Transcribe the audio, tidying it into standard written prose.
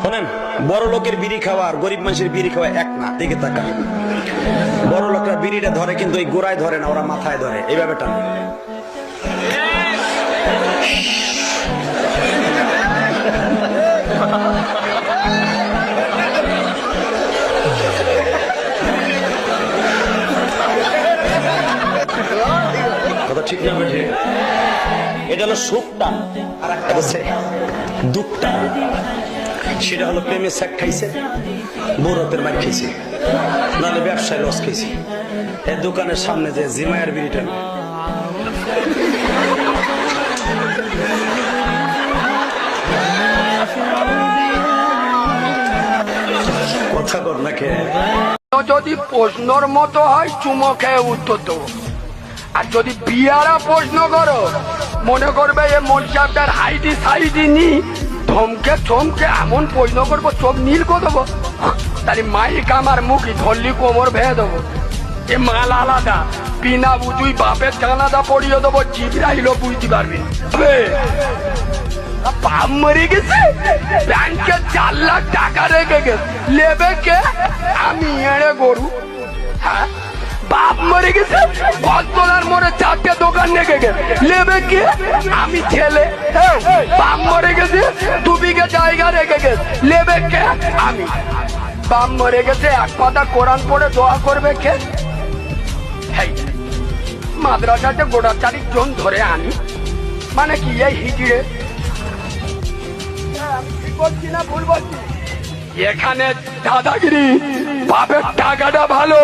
শোনেন, বড় লোকের বিড়ি খাওয়া আর গরিব মানুষের বিড়ি খাওয়া এক না, দিকে তাকান। বড় লোকরা বিড়িটা ধরে কিন্তু এই গোড়ায় ধরে না, ওরা মাথায় ধরে, এইভাবে টানে। কথা ঠিক না? এটা হলো সুখটা, আর একটা হচ্ছে দুঃখটা। সেটা হলো প্রেমে স্যাক খাইছে, বৌরতের মার খাইছে, নাহলে ব্যবসায় লস খাইছে। এই দোকানের সামনে যে জিমায়ের বিড়িটা, কথা কর না কে? যদি প্রশ্নর মতো হয় চুমো খেয়ে উত্তর দেবো, আর যদি বিয়ারা প্রশ্ন করো মনে করবে এ মনসাবটার হাইডি সাইডি নি ধমকে থমকে এমন প্রশ্ন করবো চোখ নীল করে দেবো, তাহলে মাইক আমার মুখি ধরলি কোমর ভেঙে দেবো। এ মাল আলাদা, বিনা বুঝুই বাপের জানাদা পড়িয়ে দেবো, জিবরাইলও বুঝতে পারবি। বাপ মরে গেছে, ব্যাংকে 4 লাখ টাকা রেখে গেছে, লেবে কে? আমি এড়ে গরু। হ্যাঁ, বাপ মরে গেছে, বদলার মোড়ে 4টে দোকান রেখে গেছে, লেবে কে? আমি ছেলে। বাপ মরে গেছে, 2 বিঘে জায়গা রেখে গেছে, লেবে কে? আমি। বাপ মরে গেছে, 1 পাতা কোরআন পড়ে দোয়া করবে কে? মাদ্রাসাতে গোটা 4 জন ধরে আনি, মানে কি এই হিজড়ে? বলছি না ভুল বলছি? এখানে দাদাগিরি, বাপের টাকাটা ভালো।